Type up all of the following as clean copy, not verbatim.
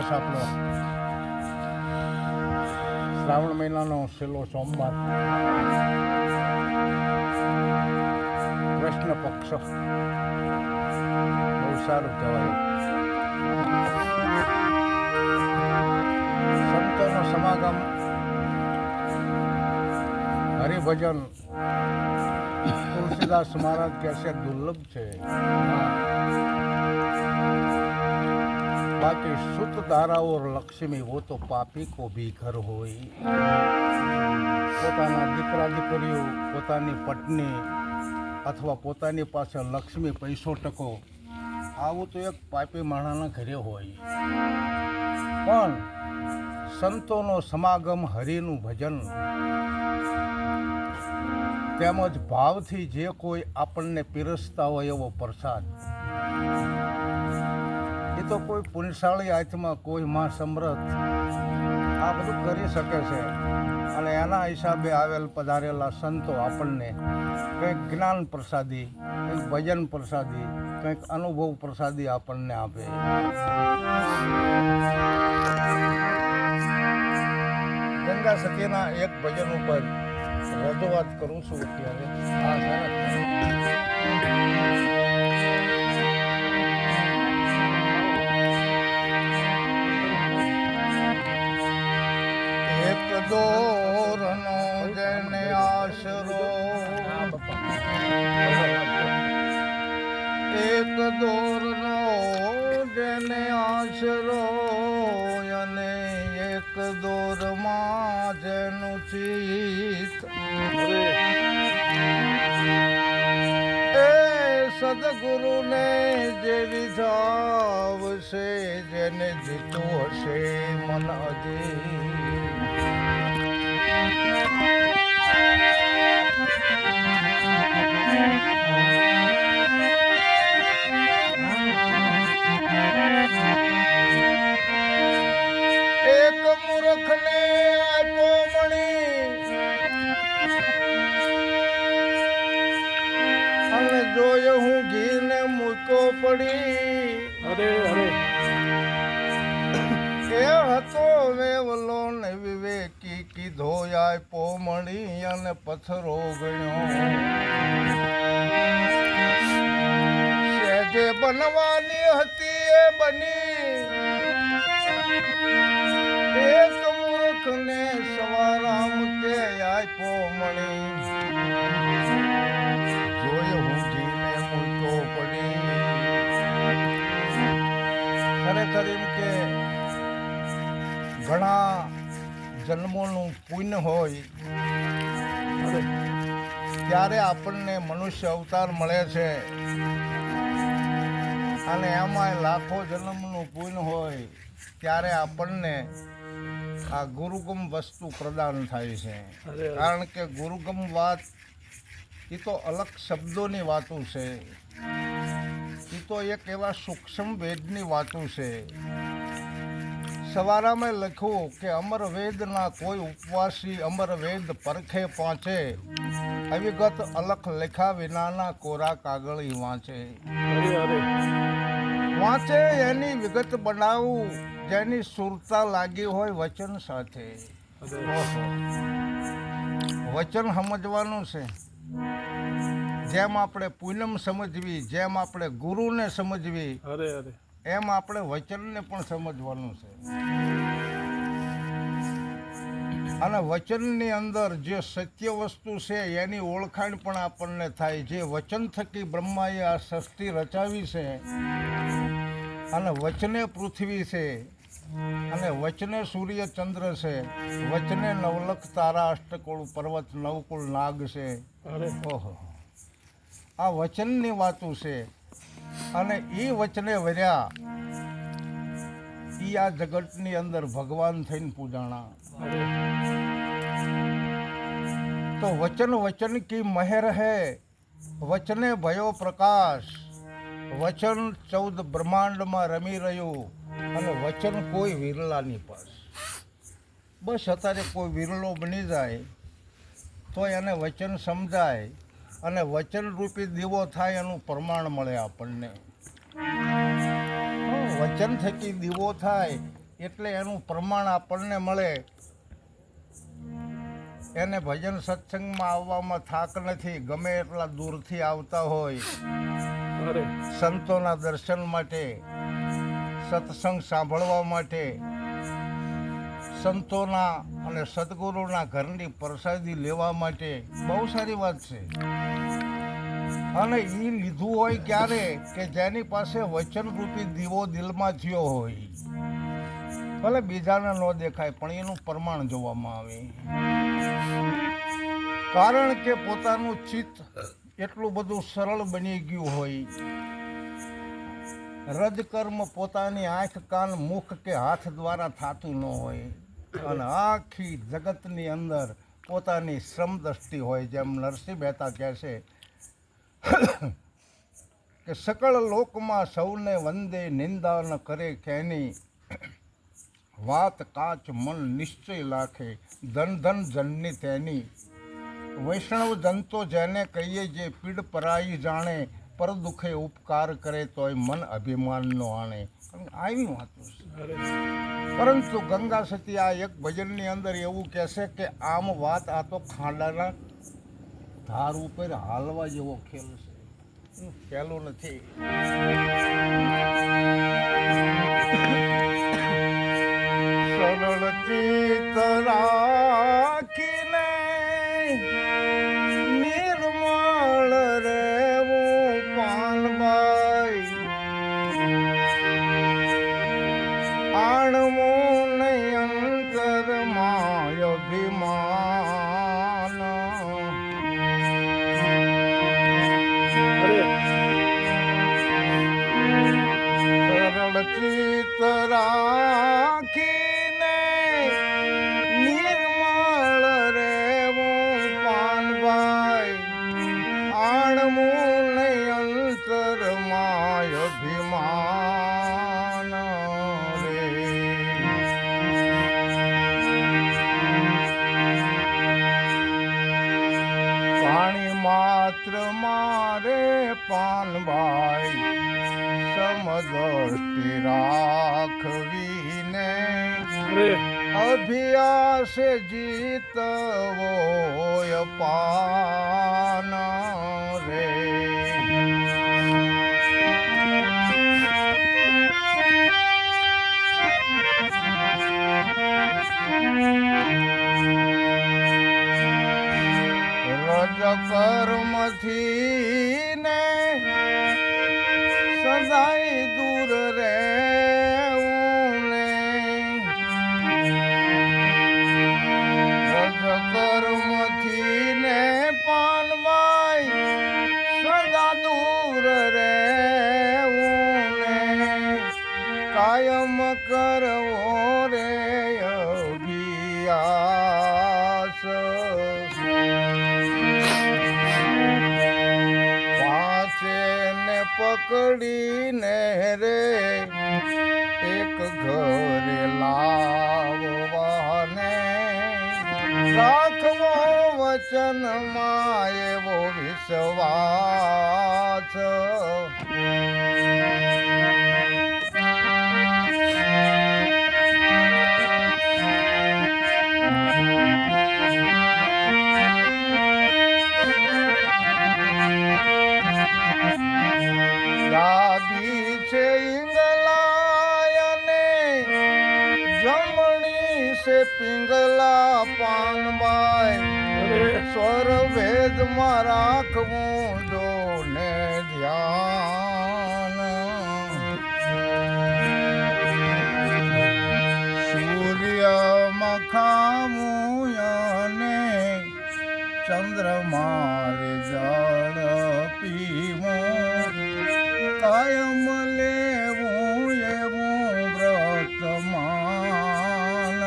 દિવસ આપણો શ્રાવણ મહિનાનો છેલ્લો સોમવાર, કૃષ્ણ પક્ષ, બહુ સારું કહેવાય. સંતોનો સમાગમ, હરિભજન તુલસીદાસ મહારાજ કહેશે દુર્લભ છે. બાકી સુત ધારાઓ લક્ષ્મી વો તો પાપી કો ભી ઘર હોય. પોતાના દીકરા દીકરીઓ, પોતાની પત્ની અથવા પોતાની પાસે લક્ષ્મી પૈસો ટકો આવું તો એક પાપી માણસના ઘરે હોય. પણ સંતોનો સમાગમ, હરિનું ભજન તેમજ ભાવથી જે કોઈ આપણને પીરસતા હોય એવો પ્રસાદ, એ તો કોઈ પુણ્યશાળી આત્મા, કોઈ માં સમર્થ આ બધું કરી શકે છે. અને એના હિસાબે આવેલ પધારેલા સંતો આપણને કંઈક જ્ઞાન પ્રસાદી, કંઈક ભજન પ્રસાદી, કંઈક અનુભવ પ્રસાદી આપણને આપે. ગંગા સતીના એક ભજન ઉપર રજૂઆત કરું છું અત્યારે. એક દોરનો જેને આશરો, એક દોરનો જેને આશરો, અને એક દોરમાં જેનું ચિત્ત, એ સદગુરુને જે રીઝાવશે, જેને જીતું હશે મન અજી. એક મૂર્ખને આપ્યો મણી, અને જોયો હું ઘીને મૂકો પડી. અરે અરે એ હતો વેવલો ને વિવેકી, કીધો આપ્યો મણી અને પથ્થરો ગણ્યો. સહેજે બનવાની હતી એ બની, એક મૂર્ખને સવારામ કે આપ્યો મણી, જોયો હું ઘીને મૂકો પડી. ખરેખર એમ કે ઘણા જન્મોનું પુણ્ય હોય ત્યારે આપણને મનુષ્ય અવતાર મળે છે. અને એમાંય લાખો જન્મનું પુણ્ય હોય ત્યારે આપણને આ ગુરુગમ વસ્તુ પ્રદાન થાય છે. કારણ કે ગુરુગમ વાત એ તો અલગ શબ્દોની વાતો છે, એ તો એક એવા સૂક્ષ્મ વેદની વાતો છે. સવારામાં લખ્યું કે અમર વેદના કોઈ ઉપવાસી, અમર વેદ પરખે પહોંચે, અવિગત અલખ લેખા વિનાના કોરા કાગળી વાંચે. વાંચે એની વિગત બનાવું, જેની સુરતા લાગી હોય વચન સાથે. વચન સમજવાનું છે. જેમ આપણે પૂનમ સમજવી, જેમ આપણે ગુરુને સમજવી, એમ આપણે વચનને પણ સમજવાનું છે. અને વચનની અંદર જે સત્ય વસ્તુ છે એની ઓળખાણ પણ આપણને થાય. જે વચન થકી બ્રહ્માએ આ સૃષ્ટિ રચાવી છે, અને વચને પૃથ્વી છે, અને વચને સૂર્ય ચંદ્ર છે, વચને નવલખ તારા, અષ્ટકુળ પર્વત, નવકુળ નાગ છે. ઓહો, આ વચનની વાતો છે. અને એ વચને વર્યા ઈ આ જગતની અંદર ભગવાન થઈને પૂજાણા. તો વચન વચન કી મહેર હે, વચને ભયો પ્રકાશ. વચન 14 બ્રહ્માંડમાં રમી રહ્યું, અને વચન કોઈ વિરલાની પાસ. બસ અત્યારે કોઈ વિરલો બની જાય તો એને વચન સમજાય, અને વચન રૂપી દીવો થાય એનું પ્રમાણ મળે આપણને. વચન થકી દીવો થાય એટલે એનું પ્રમાણ આપણને મળે. એને ભજન સત્સંગમાં આવવામાં થાક નથી, ગમે એટલા દૂરથી આવતા હોય સંતોના દર્શન માટે, સત્સંગ સાંભળવા માટે, સંતોના અને સદગુરુના ઘરની પ્રસાદી લેવા માટે. બહુ સારી વાત છે. અને એ લીધું હોય ક્યારે કે જેની પાસે વચનરૂપી દીવો દિલમાં થયો હોય, ભલે બીજાને ન દેખાય પણ એનું પ્રમાણ જોવામાં આવે. કારણ કે પોતાનું ચિત્ત એટલું બધું સરળ બની ગયું હોય, રજકર્મ પોતાની આંખ કાન મુખ કે હાથ દ્વારા થતું ન હોય, અને આખી જગતની અંદર પોતાની શ્રમ દ્રષ્ટિ હોય. જેમ નરસિંહ મહેતા કહે છે કે સકળ લોકમાં સૌને વંદે, નિંદા ન કરે કેની, વાત કાચ મન નિશ્ચય લાખે, ધન ધન જનની તેની. વૈષ્ણવ જનતો જેને કહીએ જે પીડ પરાઈ જાણે, પર દુખે ઉપકાર કરે તોય મન અભિમાન નો આણે. આવી વાતો છે. પરંતુ ગંગા સતી આ એક ભજનની અંદર એવું કહેશે કે આમ વાત આ તો ખાંડાના ધાર ઉપર હાલવા જેવો ખેલ છે, ખેલું નથી. સરળ ચિત્ત રાખીને નિર્મળ રેવું પાનભાઈ, આણવું નહીં અંતરમાં અભિમાન. સરળ ચિત્ત રાખીને નિર્મળ રેવું પાનભાઈ, આણવું નહીં અંતરમાં અભિમાન રે. પાણી માત્ર મારે પાનભાઈ, સમદ્રષ્ટિ રાખવીને અભ્યાસ જીતવો પાન રે. રજ કર્મથી ને સદાય દૂર રહેવું ને, રજ કર્મથી ને પાનભાઈ સદા દૂર રહેવું ને, કાયમ કરવો રે અભ્યાસ. પકડીને રે એક ઘરે લાવવાને, રાખવો વચનમાં એવો વિશ્વાસ. ડાબી છે ઈંગલાયને, જમણી છે પિંગલા પાનભાઈ, સ્વર ભેદમાં રાખવું જોને ધ્યાન. સૂર્યમાં ખાવું અને ચંદ્રમા જળ પીવું, કાયમ લેવું એવું વ્રતમાન.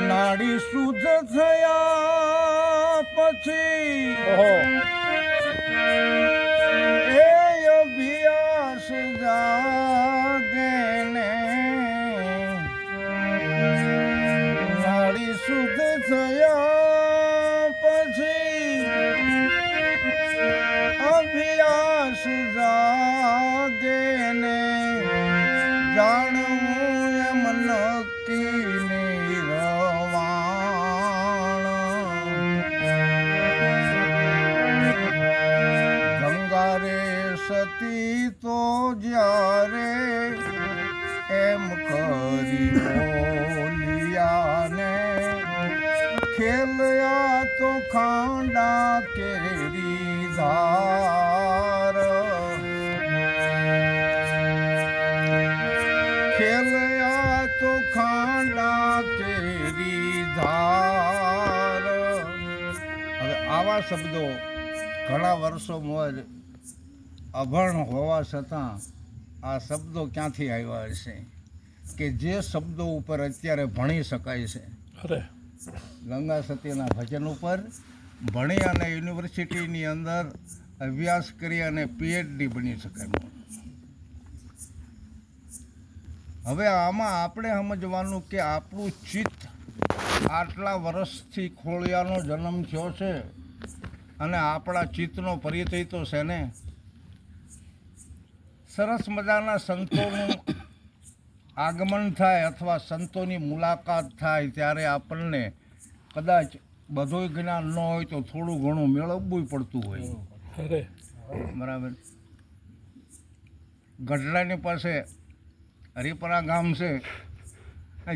નાડી શુદ્ધ થયા પછી એ અભ્યાસ જાગે ને, હતી તો જ્યારે એમ કરી બોલિયાને ખેલયા તો ખાંડા કેરી ધાર ખેલયા તો ખાંડા કેરી ધાર. હવે આવા શબ્દો ઘણા વર્ષો મોજ અભણ હોવા છતાં આ શબ્દો ક્યાંથી આવ્યા હશે કે જે શબ્દો ઉપર અત્યારે ભણી શકાય છે. ગંગા સતીના ભજન ઉપર ભણી અને યુનિવર્સિટીની અંદર અભ્યાસ કરી અને PhD બની શકાય. હવે આમાં આપણે સમજવાનું કે આપણું ચિત્ત આટલા વર્ષથી ખોળિયાનો જન્મ થયો છે અને આપણા ચિત્તનો પરિચય તો છે ને. સરસ મજાના સંતોનું આગમન થાય અથવા સંતોની મુલાકાત થાય ત્યારે આપણને કદાચ બધું જ્ઞાન ન હોય તો થોડું ઘણું મેળવવું પડતું હોય. બરાબર. ગઢડાની પાસે હરિપરા ગામ છે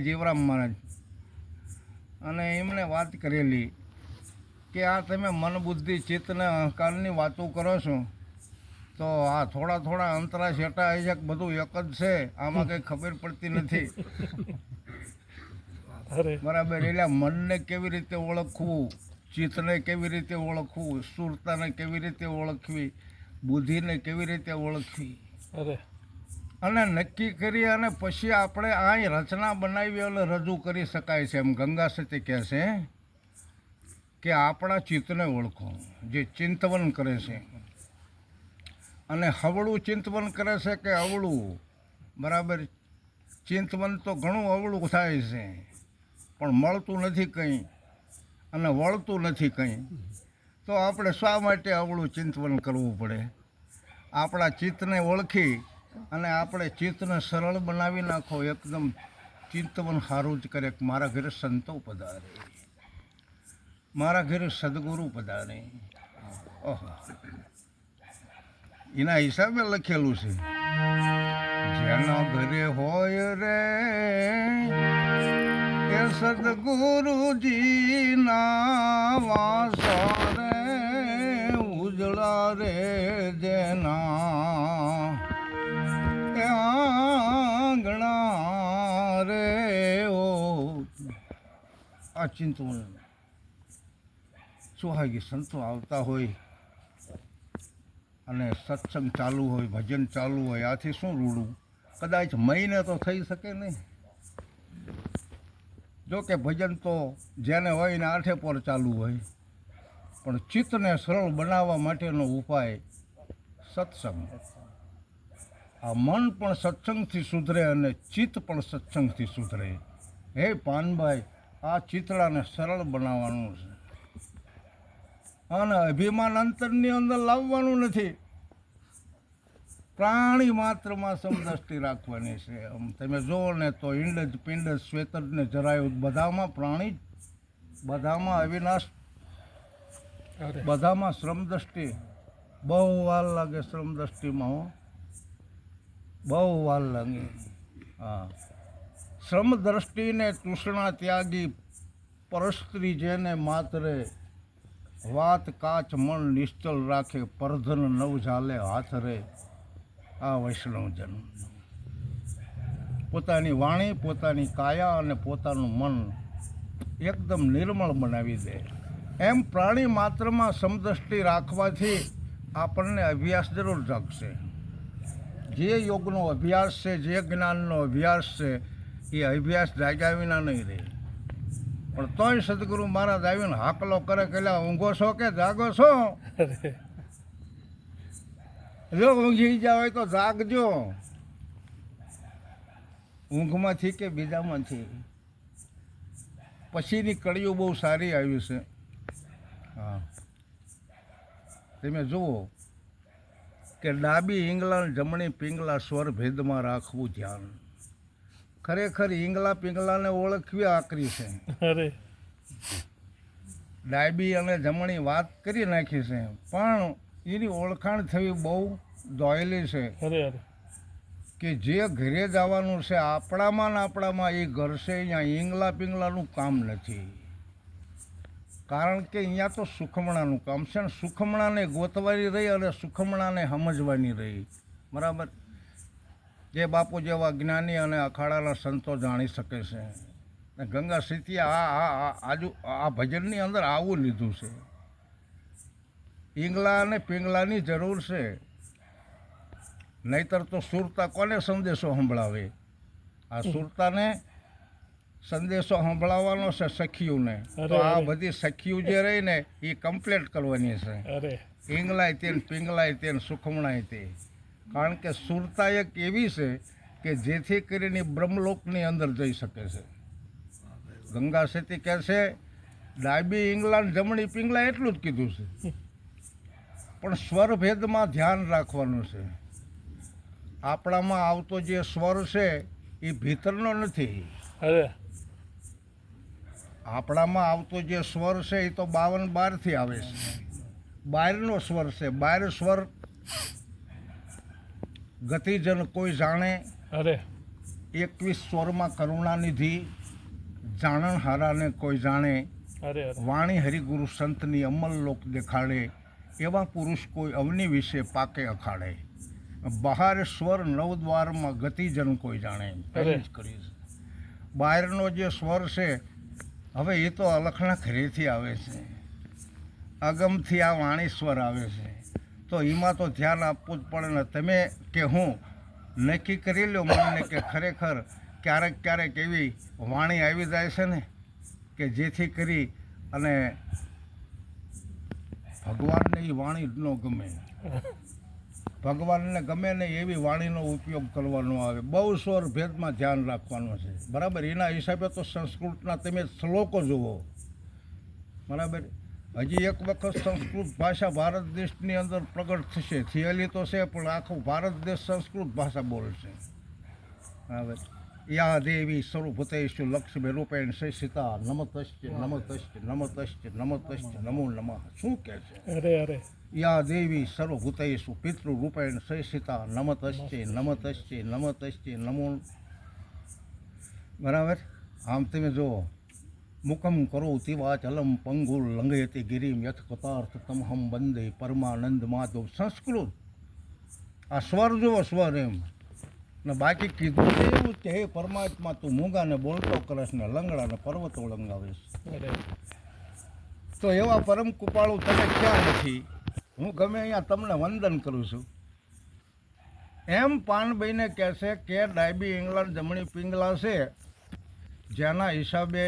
જીવરામ મહારાજ, અને એમણે વાત કરેલી કે આ તમે મન બુદ્ધિ ચિત્તને અહંકારની વાતો કરો છો તો આ થોડા થોડા અંતરા છેટા આવી જાય બધું એક જ છે, આમાં કંઈ ખબર પડતી નથી. બરાબર. એટલે મનને કેવી રીતે ઓળખવું, ચિત્તને કેવી રીતે ઓળખવું, સુરતાને કેવી રીતે ઓળખવી, બુદ્ધિને કેવી રીતે ઓળખવી અને નક્કી કરી અને પછી આપણે આ રચના બનાવી એટલે રજૂ કરી શકાય છે. એમ ગંગા સતી કહે છે કે આપણા ચિત્તને ઓળખો જે ચિંતવન કરે છે, અને હવળું ચિંતવન કરે છે કે અવળું. બરાબર. ચિંતવન તો ઘણું અવળું થાય છે પણ મળતું નથી કંઈ અને વળતું નથી કંઈ. તો આપણે શા માટે અવળું ચિંતવન કરવું પડે? આપણા ચિત્તને ઓળખી અને આપણે ચિત્તને સરળ બનાવી નાખો. એકદમ ચિંતવન સારું જ કરે. મારા ઘરે સંતો પધારે, મારા ઘરે સદગુરુ પધારે. ઓહો, એના હિસાબે લખેલું છે જેના ઘરે હોય રે એ સદગુરુજીના વાસ રે ઉજળા રે જેના આંગણા રે. ઓ આ ચિંતવન સુહાગી સંતો આવતા હોય અને સત્સંગ ચાલુ હોય, ભજન ચાલુ હોય, આથી શું રૂડું? કદાચ મહિને તો થઈ શકે નહીં. જો કે ભજન તો જેને હોય ને આઠે પર ચાલુ હોય, પણ ચિત્તને સરળ બનાવવા માટેનો ઉપાય સત્સંગ. આ મન પણ સત્સંગથી સુધરે અને ચિત્ત પણ સત્સંગથી સુધરે. હે પાનભાઈ, આ ચિત્રાને સરળ બનાવવાનું છે અને અભિમાન અંતરની અંદર લાવવાનું નથી. પ્રાણી માત્રમાં સમદ્રષ્ટિ રાખવાની છે. તમે જુઓ ને તો ઈંડ પિંડ શ્વેતજ ને જરાયું બધામાં પ્રાણી જ, બધામાં અવિનાશ, બધામાં શ્રમદ્રષ્ટિ. બહુ વાર લાગે શ્રમદ્રષ્ટિમાં, હો, બહુ વાર લાગે. હા, શ્રમદ્રષ્ટિને તૃષ્ણા ત્યાગી પરસ્ત્રી જેને માતરે વાત કાચ મન નિશ્ચલ રાખે પરધન નવ ઝાલે હાથ રે. આ વૈષ્ણવજન પોતાની વાણી, પોતાની કાયા અને પોતાનું મન એકદમ નિર્મળ બનાવી દે. એમ પ્રાણી માત્રમાં સમદ્રષ્ટિ રાખવાથી આપણને અભ્યાસ જરૂર જાગશે. જે યોગનો અભ્યાસ છે, જે જ્ઞાનનો અભ્યાસ છે, એ અભ્યાસ જાગ્યા વિના નહીં રહે. પણ તોય સદગુરુ મહારાજ આવીને હાકલો કરે કે ઊંઘો છો કે જાગો છો? જો ઊંઘી જાવ હોય તો જાગજો, ઊંઘમાંથી કે બીજામાંથી. પછીની કડીઓ બહુ સારી આવી છે. હા, તમે જુઓ કે ડાબી ઈંગલા જમણી પિંગલા સ્વર ભેદમાં રાખવું ધ્યાન. ખરેખર ઈંગલા પિંગલાને ઓળખવી આકરી છે. ડાબી અને જમણી વાત કરી નાખી છે, પણ એની ઓળખાણ થવી બહુ દોયેલી છે અરે અરે કે જે ઘરે જવાનું છે આપણામાં ને આપણામાં એ ઘર છે અહીંયા ઈંગલા પિંગલાનું કામ નથી. કારણ કે અહીંયા તો સુખમણાનું કામ છે ને સુખમણાને ગોતવાની રહી અને સુખમણાને સમજવાની રહી. બરાબર. જે બાપુ જેવા જ્ઞાની અને અખાડાના સંતો જાણી શકે છે. ને ગંગા સીતિયા આ ભજનની અંદર આવું લીધું છે. ઈંગલા અને પિંગલાની જરૂર છે, નહીતર તો સુરતા કોને સંદેશો સંભળાવે? આ સુરતાને સંદેશો સંભળાવવાનો છે સખીઓને. તો આ બધી સખીઓ જે રહી ને એ કમ્પ્લીટ કરવાની છે. અરે ઈંગલાય તે ને પિંગલાય તે ને સુખમણાય તે. કારણ કે સુરતા એક એવી છે કે જેથી કરીને બ્રહ્મલોકની અંદર જઈ શકે છે. ગંગા સતી કહે છે ડાબી ઈંગલા ને જમણી પિંગલા એટલું જ કીધું છે, પણ સ્વરભેદમાં ધ્યાન રાખવાનું છે. આપણામાં આવતો જે સ્વર છે એ ભીતરનો નથી. અરે આપણામાં આવતો જે સ્વર છે એ તો 52 બહારથી આવે છે. બહારનો સ્વર છે. બહાર સ્વર ગતિજન કોઈ જાણે. અરે 21 સ્વરમાં કરુણાનિધિ જાણનહારાને કોઈ જાણે. અરે અરે વાણી હરિગુરુ સંતની અમલ લોક દેખાડે. એવા પુરુષ કોઈ અવની વિશે પાકે અખાડે. બહાર સ્વર નવદ્વારમાં ગતિજન કોઈ જાણે. પહેલી જ કરી છે. બહારનો જે સ્વર છે હવે એ તો અલખના ઘરેથી આવે છે, અગમથી આ વાણી સ્વર આવે છે. તો એમાં તો ધ્યાન આપવું જ પડે ને. તમે કે હું નક્કી કરી લો મનને કે ખરેખર ક્યારેક ક્યારેક એવી વાણી આવી જાય છે ને કે જેથી કરી અને ભગવાનને એ વાણી જ ન ગમે. ભગવાનને ગમે ને એવી વાણીનો ઉપયોગ કરવાનો આવે. બહુ સ્વર ભેદમાં ધ્યાન રાખવાનું છે. બરાબર. એના હિસાબે તો સંસ્કૃતના તમે શ્લોકો જુઓ. બરાબર. હજી એક વખત સંસ્કૃત ભાષા ભારત દેશની અંદર પ્રગટ થશે. થયેલી તો છે પણ આખો ભારત દેશ સંસ્કૃત ભાષા બોલશે. બરાબર. યા દેવી સર્વભૂતેષુ લક્ષ્મી રૂપેણ શિતા નમતશ્ચ નમતશ્ચ નમતશ્ચ નમતશ્ચ નમો નમઃ. શું કહે છે? અરે અરે યા દેવી સર્વભૂતેષુ પિતૃરૂપેણ શિતા નમતશ્ચ નમતશ્ચ નમતશ્ચ નમો. બરાબર. આમ તમે જુઓ. મુખમ કરોતિ વાચલમ પંગુર લંઘયતિ ગિરિમ યથ કતાર્થ તમહમ વંદે પરમાનંદ માધવ. સંસ્કૃત. આ સ્વર જુઓ સ્વર એમ ને. બાકી કીધું છે એવું કે હે પરમાત્મા તું મૂંગાને બોલતો કરશ ને લંગડાને પર્વતો લંગાવીશ. અરે તો એવા પરમ કૃપાળુ તમે ક્યાં નથી? હું ગમે અહીંયા તમને વંદન કરું છું. એમ પાનભાઈને કહે છે કે ડાબી ઈંગલા જમણી પિંગલા છે, જેના હિસાબે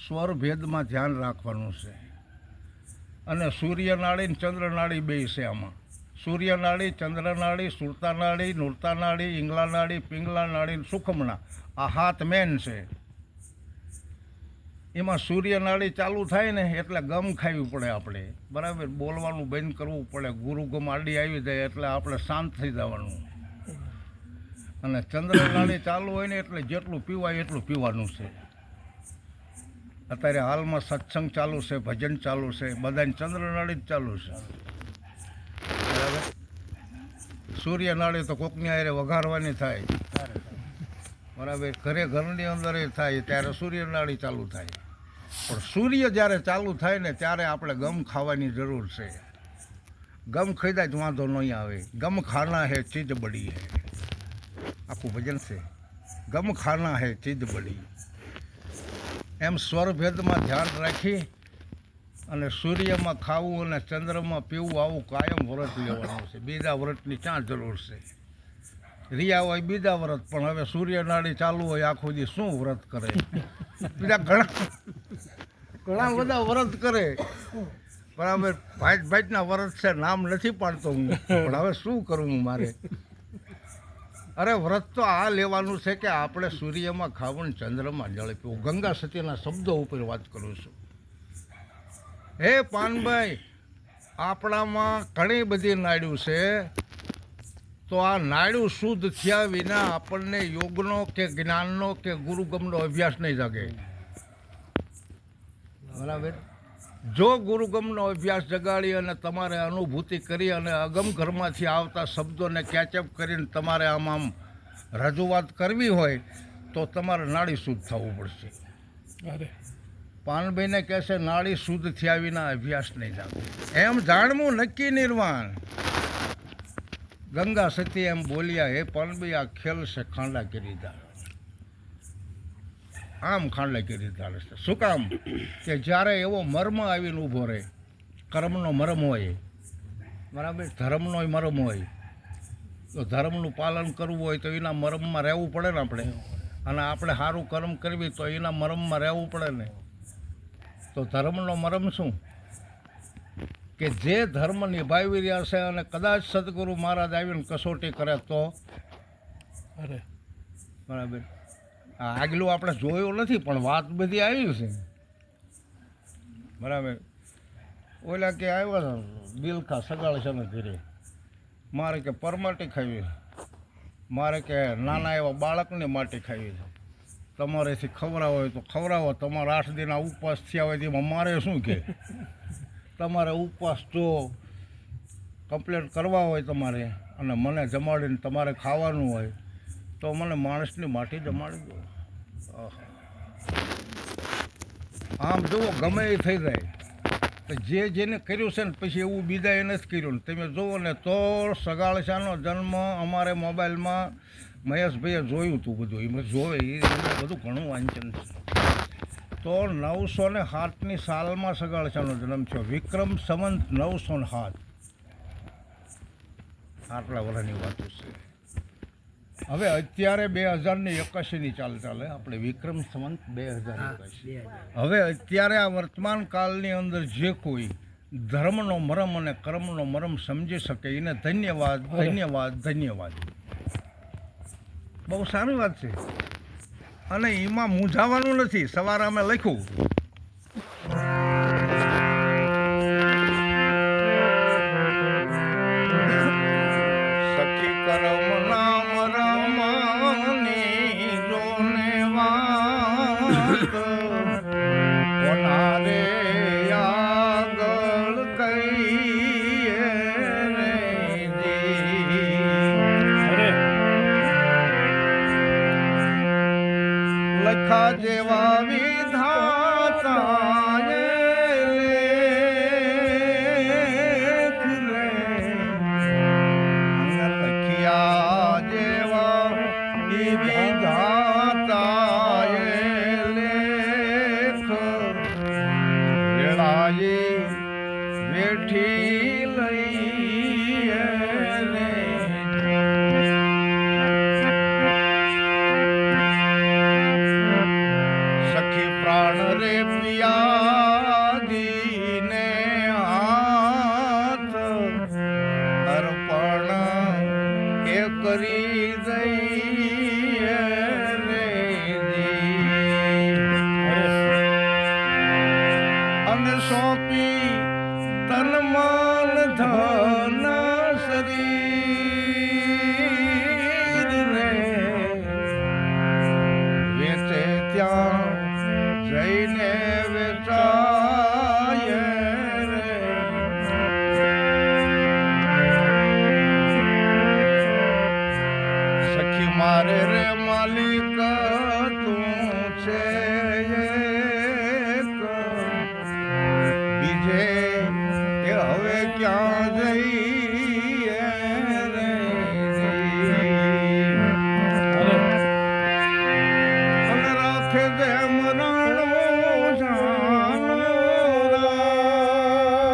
સ્વર ભેદમાં ધ્યાન રાખવાનું છે. અને સૂર્યનાળી ને ચંદ્રનાળી બે છે આમાં. સૂર્યનાળી, ચંદ્રનાળી, સુરતાનાળી, નૂરતાનાળી, ઈંગલાનાળી, પિંગલાનાળી, સુખમણા. આ 7 મેન છે. એમાં સૂર્યનાળી ચાલુ થાય ને એટલે ગમ ખાવી પડે આપણે. બરાબર. બોલવાનું બંધ કરવું પડે. ગુરુગમ આડી આવી જાય એટલે આપણે શાંત થઈ જવાનું. અને ચંદ્રનાળી ચાલુ હોય ને એટલે જેટલું પીવાય એટલું પીવાનું છે. અત્યારે હાલમાં સત્સંગ ચાલુ છે, ભજન ચાલુ છે, બધાને ચંદ્રનાળી જ ચાલુ છે. બરાબર. સૂર્યનાળી તો કોકની હારે વઘારવાની થાય. બરાબર. ઘરની અંદર એ થાય ત્યારે સૂર્યનાળી ચાલુ થાય. પણ સૂર્ય જ્યારે ચાલુ થાય ને ત્યારે આપણે ગમ ખાવાની જરૂર છે. ગમ ખાધા જ વાંધો નહીં આવે. ગમ ખાના હે ચીજ બડી હે. આખું ભજન છે. ગમ ખાના હે ચીજ બડી. એમ સ્વરભેદમાં ધ્યાન રાખી અને સૂર્યમાં ખાવું અને ચંદ્રમાં પીવું આવું કાયમ વ્રત લેવાનું છે. બીજા વ્રતની ક્યાં જરૂર છે? રિયા હોય બીજા વ્રત, પણ હવે સૂર્યનાળી ચાલુ હોય આખો દી શું વ્રત કરે? બીજા ઘણા બધા વ્રત કરે. બરાબર. ભાઈના વ્રત છે, નામ નથી પાડતો હું, પણ હવે શું કરું હું મારે? અરે વ્રત તો આ લેવાનું છે કે આપણે સૂર્યમાં ખાવું, ચંદ્રમાં જળ પીવું. ગંગા સતીના શબ્દો ઉપર વાત કરું છું. હે પાનભાઈ, આપણામાં ઘણી બધી નાડ્યું છે. તો આ નાડ્યું શુદ્ધ થયા વિના આપણને યોગનો કે જ્ઞાનનો કે ગુરુગમનો અભ્યાસ નહીં જાગે. બરાબર. જો ગુરુગમનો અભ્યાસ જગાડી અને તમારે અનુભૂતિ કરી અને અગમ ઘરમાંથી આવતા શબ્દોને કેચઅપ કરીને તમારે આમ રજૂઆત કરવી હોય તો તમારે નાડી શુદ્ધ થવું પડશે. અરે પાનભાઈને કહેશે નાડી શુદ્ધ થયા વિના અભ્યાસ નહીં જાગો. એમ જાણવું નક્કી નિર્વાણ. ગંગા સતી એમ બોલ્યા, હે પાનભાઈ આ ખેલ છે ખાંડા કરી દાળ. આમ ખાંડા કરી દાળ છે. શું કામ? કે જ્યારે એવો મર્મ આવીને ઊભો રહે, કર્મનો મર્મ હોય, બરાબર, ધર્મનો મર્મ હોય, તો ધર્મનું પાલન કરવું હોય તો એના મર્મમાં રહેવું પડે ને આપણે. અને આપણે સારું કર્મ કરવી તો એના મર્મમાં રહેવું પડે ને. તો ધર્મનો મર્મ શું? કે જે ધર્મ નિભાવી રહ્યા છે અને કદાચ સદગુરુ મહારાજ આવીને કસોટી કરે તો, અરે બરાબર. આ આગલું આપણે જોયું નથી પણ વાત બધી આવી છે, બરાબર. ઓલા કે આવ્યા બિલખા સગાળ છે ને ઘરે, મારે કે પરમાટી ખાવી, મારે કે નાના એવા બાળકને માટી ખાવી છે. તમારેથી ખવડાવો હોય તો ખવડાવો, તમારા 8 દિનના ઉપવાસ થયા હોય તેમાં મારે શું કે? તમારે ઉપવાસ જો કમ્પ્લેટ કરવા હોય તમારે અને મને જમાડીને તમારે ખાવાનું હોય તો મને માણસની માટી જમાડી દો. આમ જુઓ ગમે એ થઈ જાય. તો જે જેને કર્યું છે ને પછી એવું બીજા એને જ કર્યું ને તમે જુઓ ને. તો સગાળશાનો જન્મ અમારે મોબાઈલમાં મહેશભાઈએ જોયું હતું બધું, એમાં જોવે એ બધું ઘણું વાંચન છે. તો 907ની સાલમાં સગાળશાનો જન્મ થયો, વિક્રમ સંવત 907. આટલા વર્ષની વાતો છે. હવે અત્યારે 2081ની ચાલે આપણે વિક્રમ સંવત 2081. હવે અત્યારે આ વર્તમાન કાળની અંદર જે કોઈ ધર્મનો મરમ અને કર્મનો મરમ સમજી શકે એને ધન્યવાદ, ધન્યવાદ, ધન્યવાદ. બહુ સારી વાત છે. અને એમાં મૂંઝાવાનું નથી. સવારે અમે લખ્યું, સખી કરમ નામ રમની જોને વાત, કોનારે આગળ કહીએ રે જી. અરે લખા જેવા વિધાતા લખ્યા જેવા વિધાતા લેખ વેળાએ વેઠી લઈએ રે. સખી પ્રાણ રે પિયાદીને હાથ અર્પણ એ કરી દઈએ રે જી. અને સોંપી તન મન ધન શરીર રે, વેચે ત્યાં જઈને વેચાય રે. સખી મારે રે માલિક તું છે એક, બીજે એ હવે ક્યાં જઈએ રે. અને રાખે જે મરણો જાનો રાય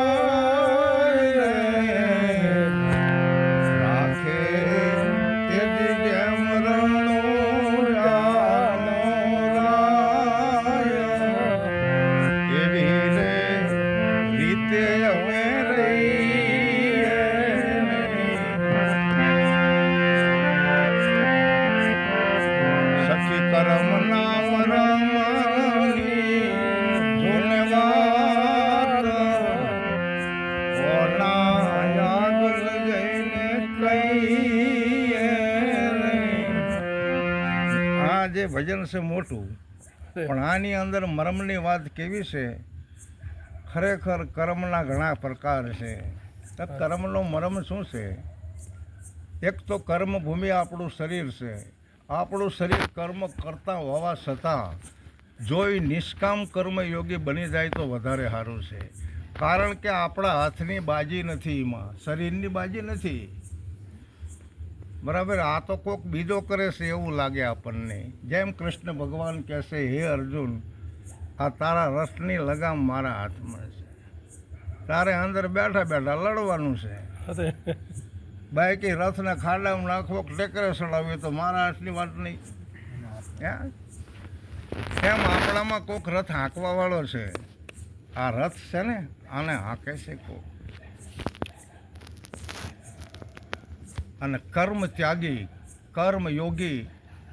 રે, રાખે તેથી જે મરણો જાનો રાય, એવી રે રીતે હવે રહીએ રે. સખી કરમ નામ રમની જોને વાત, કોના આગળ જઈને કહીએ રે. આ જે ભજન છે મોટું, પણ આની અંદર મરમની વાત કેવી છે ખરેખર કર્મના ઘણા પ્રકાર છે. તો કર્મનો મરમ શું છે? એક તો કર્મભૂમિ આપણું શરીર છે. આપણું શરીર કર્મ કરતા હોવા છતાં જો એ નિષ્કામ કર્મયોગી બની જાય તો વધારે સારું છે. કારણ કે આપણા હાથની બાજી નથી, એમાં શરીરની બાજી નથી. બરાબર, આ તો કોઈક બીજો કરે છે એવું લાગે આપણને. જેમ કૃષ્ણ ભગવાન કહેશે, હે અર્જુન, આ તારા રથની લગામ મારા હાથમાં છે, તારે અંદર બેઠા બેઠા લડવાનું છે. અરે બાકી રથના ખાડામાં નાખવો, ટેકરે ચડાવીએ તો મારા હાથની વાત નહીં. એમ આપણામાં કોઈક રથ હાંકવા વાળો છે. આ રથ છે ને, આને હાંકે છે કોક. અને કર્મ ત્યાગી, કર્મ યોગી,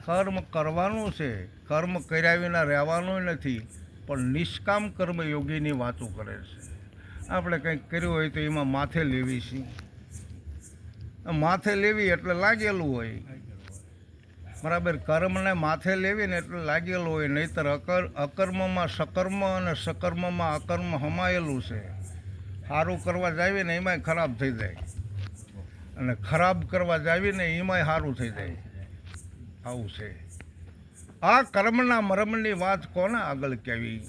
કર્મ કરવાનું છે, કર્મ કર્યા વિના રહેવાનું નથી, પણ નિષ્કામ કર્મયોગીની વાતો કરે છે. આપણે કંઈક કર્યું હોય તો એમાં માથે લેવી છે. માથે લેવી એટલે લાગેલું હોય. બરાબર, કર્મને માથે લેવી ને એટલે લાગેલું હોય. નહીંતર અકર્મમાં સકર્મ અને સકર્મમાં અકર્મ હમાયેલું છે. સારું કરવા જાવી ને એમાંય ખરાબ થઈ જાય, અને ખરાબ કરવા જાવી ને એમાંય સારું થઈ જાય. આવું છે. આ કર્મના મરમની વાત કોને આગળ કહેવી?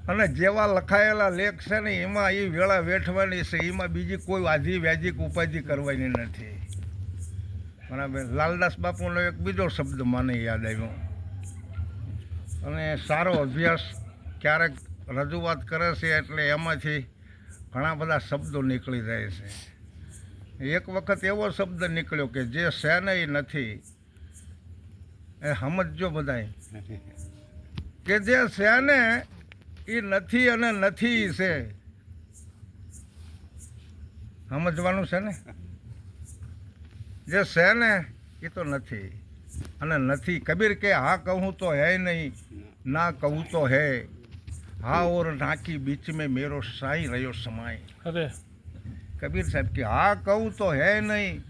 અને જેવા લખાયેલા લેખ છે ને એમાં એ વેળા વેઠવાની છે. એમાં બીજી કોઈ આધિ વ્યાજિક ઉપાધિ કરવાની નથી. બરાબર, લાલદાસ બાપુનો એક બીજો શબ્દ મને યાદ આવ્યો. અને સારો અભ્યાસ ક્યારેક રજૂઆત કરે છે એટલે એમાંથી ઘણા બધા શબ્દો નીકળી જાય છે. એક વખત એવો શબ્દ નીકળ્યો કે જે છે ને એ નથી. એ સમજજો બધાય કે જે છે ને એ નથી અને નથી છે. સમજવાનું છે ને? જે છે ને એ તો નથી અને નથી. કબીર કે હા કહું તો હે નહીં, ના કહું તો હે, હા ઓર નાકી બીચ में मेरो साई રહ્યો સમાય. અરે કબીર સાહેબ કે હા કહું તો હે નહીં,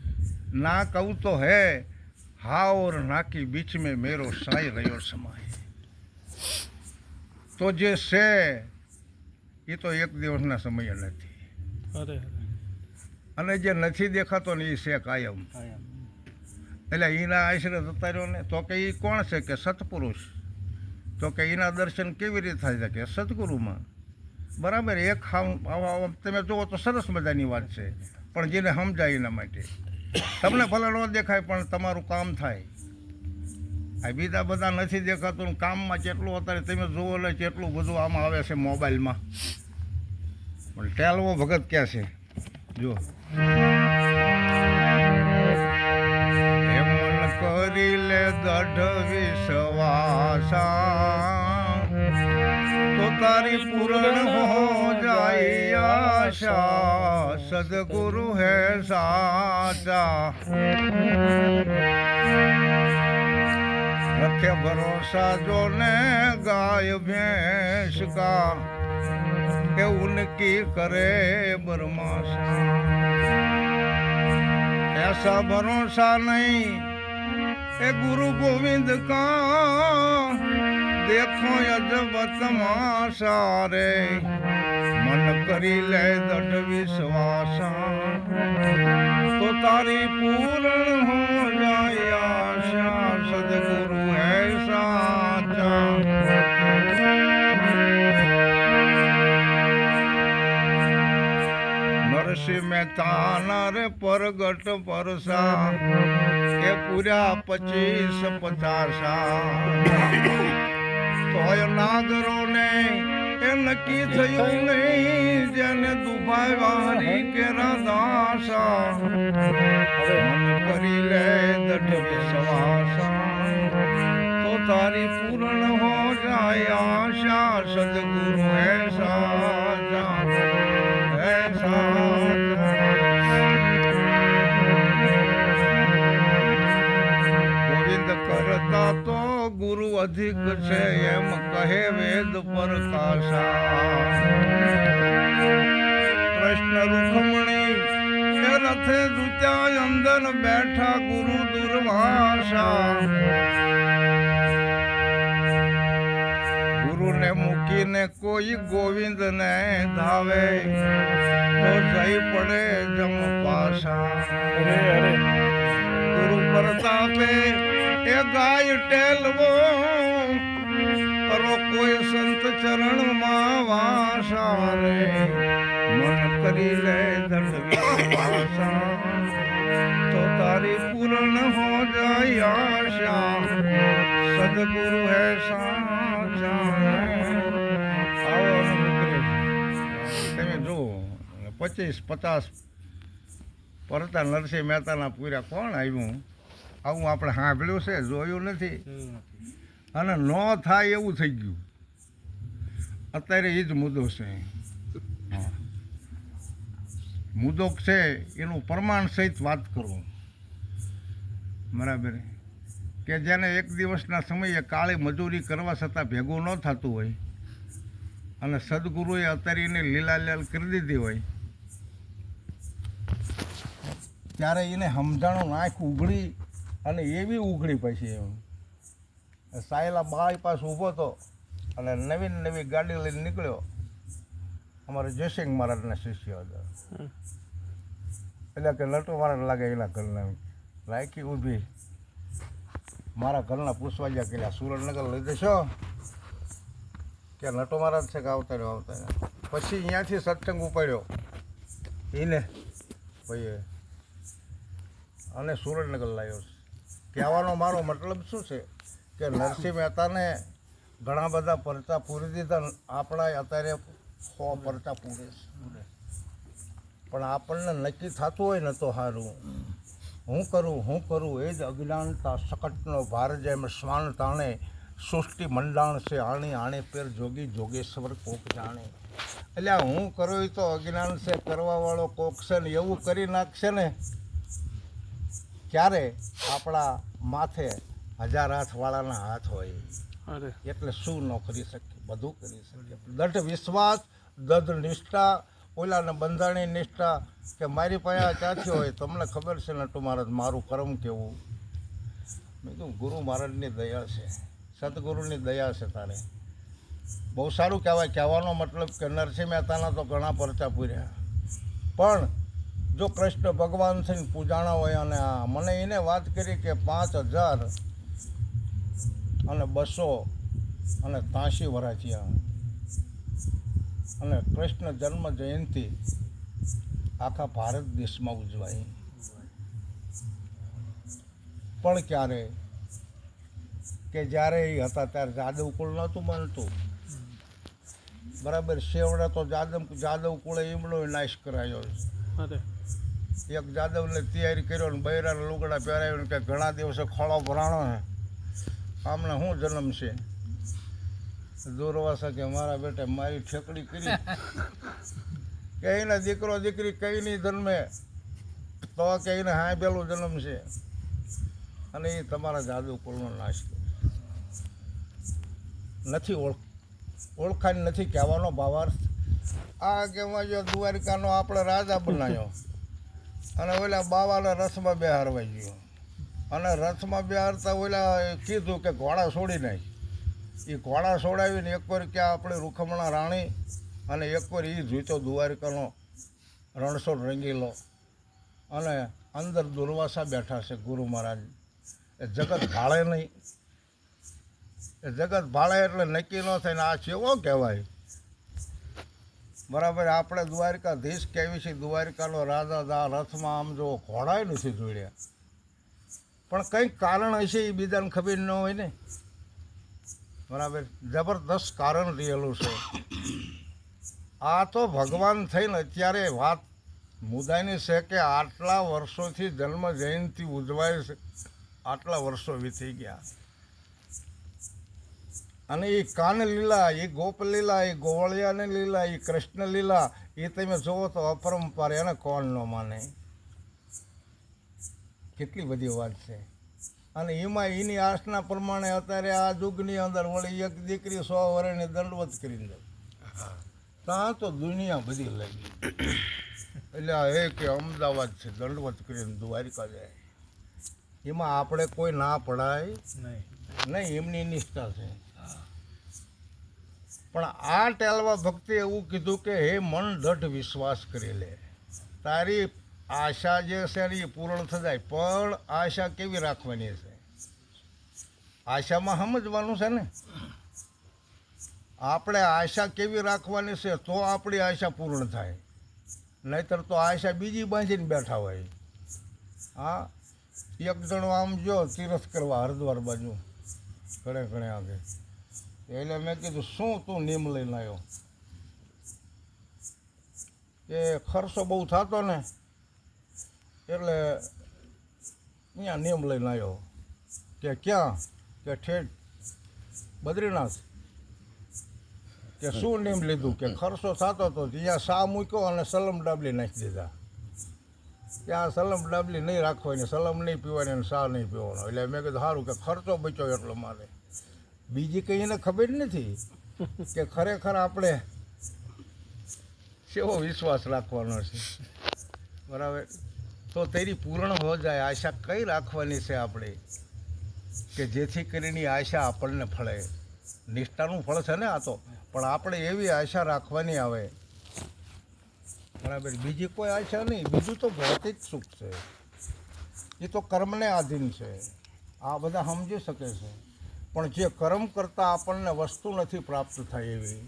ના કહું તો હે, હા ઓર નાકી બીચ में मेरो साई રહ્યો સમાય. તો જે છે એ તો એક દિવસના સમય નથી, અરે અને જે નથી દેખાતો ને એ છે કાયમ. એટલે એના આશરે જતા રહ્યો ને તો કે એ કોણ છે? કે સત્પુરુષ. તો કે એના દર્શન કેવી રીતે થાય છે? કે સદગુરુમાં. બરાબર, એક તમે જુઓ તો સરસ મજાની વાત છે, પણ જેને સમજાય એના માટે. તમને ભલે ન દેખાય પણ તમારું કામ થાય. આ બીજા બધા નથી દેખાતું, કામમાં કેટલું અત્યારે તમે જુઓ ને કેટલું બધું આમાં આવે છે મોબાઈલમાં. પણ ટેલવો ભગત ક્યાં છે? જો મન કરી લે દઢ વિશ્વાસા, તો તારી પૂર્ણ હો જાય આશા. સદગુરુ હે સાચા, रखे भरोसा जो ने गाय भैंस का, के उनकी करे बरमाशा. ऐसा भरोसा नहीं ए गुरु गोविंद का, देखो अजब तमाशा रे. मन करी ले दृढ़ विश्वासा, तो तारी पूर्ण हो जाए आशा. सदगुरु है साचा. નરસિંહ મહેતા નર પરગટ પરસા, એ પૂર્યા 25-50. તોય નાગરો ને એ નક્કી થયું નહીં, જેને દુભાવ્યા હરી કે રાધાસા. મન કરી લે દઢ વિશ્વાસા, તો તારી પૂર્ણ હો જાય આશા. સદગુરુ હે સાચા, હે સાચા. ગોવિંદ કરતા તો ગુરુ અધિક છે, એમ કહે વેદ પ્રકાશા. કૃષ્ણ રૂખમણી એ રથે દુત્યા અંદર બેઠા ગુરુ દુર્વાસા. ગુરુને ઘરે મૂકીને કોઈ ગોવિંદને ધાવે તો જઈ પડે જમ પાછા. અરે અરે ગુરુ પ્રતાપે એ ગાય ટેલવો કરો કોઈ સંત ચરણમાં વાસા રે. મન કરી લે દંડ વિશ્વાસા તો તારી પૂર્ણ હો જાય આશા. સદગુરુ હે સાચા. આવો અનુભવ તમે જુઓ 25-50 પરતા નરસિંહ મહેતાના પૂર્યા કોણ આવ્યું આવું આપણે સાંભળ્યું છે, જોયું નથી. અને ન થાય એવું થઈ ગયું. અત્યારે એ જ મુદ્દો છે. હા, મુદ્દો છે એનું પ્રમાણ સહિત વાત કરું. બરાબર કે જેને એક દિવસના સમયે કાળી મજૂરી કરવા છતાં ભેગું ન થતું હોય અને સદગુરુએ અત્યારે એને લીલાલાલ કરી દીધી હોય ત્યારે એને સમજાણું આંખ ઉઘડી અને એવી ઉઘડી પછી એમ સાયલા બાયપાસ ઊભો હતો અને નવી ગાડી લઈને નીકળ્યો. અમારે જયસિંહ મહારાજના શિષ્ય હતા. એટલે કે નટુ મહારાજ લાગે એના ઘરના રાખી ઊભી. મારા ઘરના પૂછવા ગયા કે સુરેન્દ્રનગર લઈ દેશો કે નટુ મહારાજ છે કે આવતા રહ્યો. પછી અહીંયાથી સત્સંગ ઉપાડ્યો એને ભાઈએ અને સુરેન્દ્રનગર લાવ્યો. કહેવાનો મારો મતલબ શું છે કે નરસિંહ મહેતાને ઘણા બધા પરચા પૂરી દીધા. આપણા અત્યારે 100 પરચા પૂરે છે. પણ આપણને નક્કી થતું હોય ને તો સારું હું કરું એ જ અજ્ઞાનતા સકટનો ભાર જેમ શ્વાન તાણે સૃષ્ટિ મંડાણ છે આણે આણે પેર જોગી જોગેશ્વર કોક જાણે. એટલે આ હું કરું એ તો અજ્ઞાન છે, કરવાવાળો કોક છે ને એવું કરી નાખશે ને ક્યારે આપણા માથે 1000 હાથવાળાના હાથ હોય. અરે એટલે શું ન કરી શકે, બધું કરી શકે. દઢ વિશ્વાસ, દઢ નિષ્ઠા, ઓલાને બંધાણી નિષ્ઠા કે મારી પાસે ક્યાંથી હોય. તમને ખબર છે નટુ મહારાજ મારું કર્મ કેવું. મેં કીધું ગુરુ મહારાજની દયા છે, સદગુરુની દયા છે. તારે બહુ સારું કહેવાય. કહેવાનો મતલબ કે નરસિંહ મહેતાના તો ઘણા પરચા પૂર્યા પણ જો કૃષ્ણ ભગવાન થઈને પૂજાણા હોય અને મને એને વાત કરી કે 5000 અને 283 વર્ષ થયા અને કૃષ્ણ જન્મ જયંતિ આખા ભારત દેશમાં ઉજવાય. પણ ક્યારે કે જ્યારે એ હતા ત્યારે જાદવ કુળ નહોતું બનતું. બરાબર શેવડે તો જાદવ કુળે ઈમડો નાશ કરાયો. અરે એક જાદવને તૈયારી કર્યો ને બૈરાના લુગડા પહેરાવ્યો ને કે ઘણા દિવસે ખોળો ભરાણો ને આમને શું જન્મ છે. દુર્વાસા કે મારા બેટે મારી ઠેકડી કરી કે એના દીકરો દીકરી કઈ નહીં જન્મે તો કે એને હાંભેલું જન્મ છે અને એ તમારા જાદુ કુળનો નાશ કરે. નથી ઓળખાણ નથી કહેવાનો ભાવાર્થ આ કહેવાય જો દ્વારિકાનો આપણે રાજા બનાવ્યો અને ઓલા બાવાને રથમાં બેહારવાઈ ગયો અને રથમાં બેહારતા ઓલા કીધું કે ઘોડા છોડી નાખ. એ ઘોડા છોડાવીને એકવાર ક્યાં આપણે રૂખમણા રાણી અને એકવાર એ જોઈતો દ્વારિકાનો રણછોડ રંગીલો અને અંદર દુર્વાસા બેઠા છે ગુરુ મહારાજ. એ જગત ભાળે નહીં. એ જગત ભાળે એટલે નક્કી ન થાય ને આ કેવો કહેવાય. બરાબર આપણે દ્વારકાધીશ કહેવી છે. દ્વારકાનો રાજા રથમાં આમ જો ઘોડાય નથી જોડ્યા પણ કંઈક કારણ હશે એ બીજાને ખબર ન હોય ને. બરાબર જબરદસ્ત કારણ રહેલું છે. આ તો ભગવાન થઈને અત્યારે વાત મુદ્દાની છે કે આટલા વર્ષોથી જન્મ જયંતિ ઉજવાય છે. આટલા વર્ષો વીતી ગયા અને એ કાન લીલા, એ ગોપ લીલા, એ ગોવળિયાની લીલા, એ કૃષ્ણ લીલા એ તમે જુઓ તો અપરંપાર. એને કોણ ન માને. કેટલી બધી વાત છે. અને એમાં એની આસના પ્રમાણે અત્યારે આ યુગની અંદર વળી એક દીકરી 100 વર્ષની દંડવત કરી દે ત્યાં તો દુનિયા બધી લાગી. એટલે એ કે અમદાવાદ છે દંડવત કરીને દ્વારિકા જાય. એમાં આપણે કોઈ ના પડાય નહીં. એમની નિષ્ઠા છે. પણ આ ટેલવા ભક્તે એવું કીધું કે હે મન દઢ વિશ્વાસ કરી લે, તારી આશા જે છે ને એ પૂર્ણ થઈ જાય. પણ આશા કેવી રાખવાની છે? આશામાં સમજવાનું છે ને, આપણે આશા કેવી રાખવાની છે તો આપણી આશા પૂર્ણ થાય, નહીતર તો આશા બીજી બાંધીને બેઠા હોય. હા, એક જણો આમ જો તીરથ કરવા હરિદ્વાર બાજુ ઘણે આગળ, એટલે મેં કીધું શું તું નીમ લઈને આવ્યો? એ ખર્ચો બહુ થતો ને એટલે અહીંયા નીમ લઈને આવ્યો. કે ક્યાં? કે ઠેઠ બદ્રીનાથ. કે શું નીમ લીધું? કે ખર્ચો થતો હતો ત્યાં સા મૂક્યો અને સલમ ડાબલી નાખી દીધા. ત્યાં સલમ ડાબલી નહીં રાખવાની, સલમ નહીં પીવાની અને સા નહીં પીવાનો. એટલે મેં કીધું સારું કે ખર્ચો બચ્યો એટલો મારે. બીજી કંઈ એને ખબર નથી કે ખરેખર આપણે કેવો વિશ્વાસ રાખવાનો છે. બરાબર, તો તેરી પૂર્ણ હો જાય. આશા કઈ રાખવાની છે આપણે કે જેથી કરીને આશા આપણને ફળે? નિષ્ઠાનું ફળ છે ને આ તો, પણ આપણે એવી આશા રાખવાની આવે. બરાબર, બીજી કોઈ આશા નહીં. બીજું તો ભૌતિક સુખ છે, એ તો કર્મને આધીન છે. આ બધા સમજી શકે છે. પણ જે કર્મ કરતાં આપણને વસ્તુ નથી પ્રાપ્ત થાય એવી,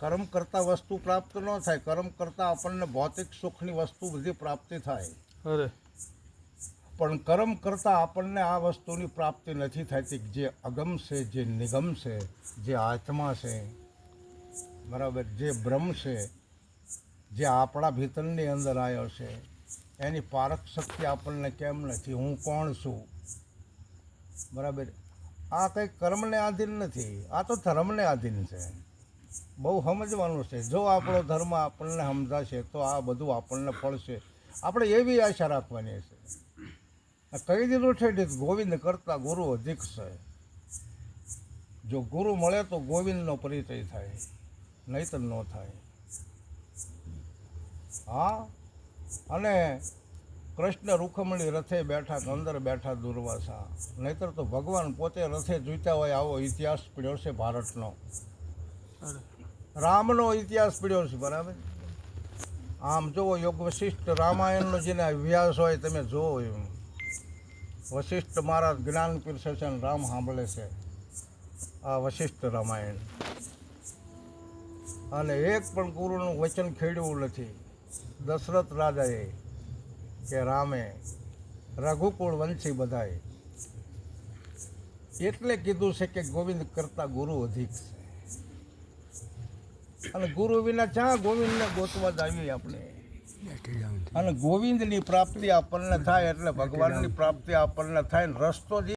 કર્મ કરતાં વસ્તુ પ્રાપ્ત ન થાય, કર્મ કરતાં આપણને ભૌતિક સુખની વસ્તુ બધી પ્રાપ્તિ થાય. અરે પણ કર્મ કરતાં આપણને આ વસ્તુની પ્રાપ્તિ નથી થતી. જે અગમ છે, જે નિગમ છે, જે આત્મા છે, બરાબર, જે બ્રહ્મ છે, જે આપણા ભીતરની અંદર આવ્યો છે, એની પારખ શક્તિ આપણને કેમ નથી? હું કોણ છું? બરાબર, આ કંઈ કર્મને આધીન નથી, આ તો ધર્મને આધીન છે. બહુ સમજવાનું છે. જો આપણો ધર્મ આપણને સમજાશે તો આ બધું આપણને ફળશે. આપણે એવી આશા રાખવાની છે. કહી દીધું છે ગોવિંદ કરતા ગુરુ અધિક છે. જો ગુરુ મળે તો ગોવિંદનો પરિચય થાય, નહીતર ન થાય. હા, અને કૃષ્ણ રૂખમણી રથે બેઠા, અંદર બેઠા દુર્વાસા, નહીતર તો ભગવાન પોતે રથે જૂતા હોય. આવો ઇતિહાસ પીડ્યો છે ભારતનો, રામનો ઇતિહાસ પીડ્યો છે. બરાબર, આમ જુઓ, યોગ વશિષ્ઠ રામાયણનો જેને અભ્યાસ હોય તમે જુઓ, એમ વશિષ્ઠ મહારાજ જ્ઞાન પીરસે છે અને રામ સાંભળે છે આ વશિષ્ઠ રામાયણ. અને એક પણ ગુરુનું વચન ખેડ્યું નથી. દશરથ રાજાએ કે રામે રઘુકુળ વંશી બધાએ એટલે કીધું છે કે ગોવિંદ કરતા ગુરુ અધિક છે. અને ગુરુ વિના ક્યાં ગોવિંદને ગોતવા જ આવીએ આપણે? અને ગોવિંદની પ્રાપ્તિ આપણને થાય એટલે ભગવાનની પ્રાપ્તિ આપણને થાય. ને રસ્તો જે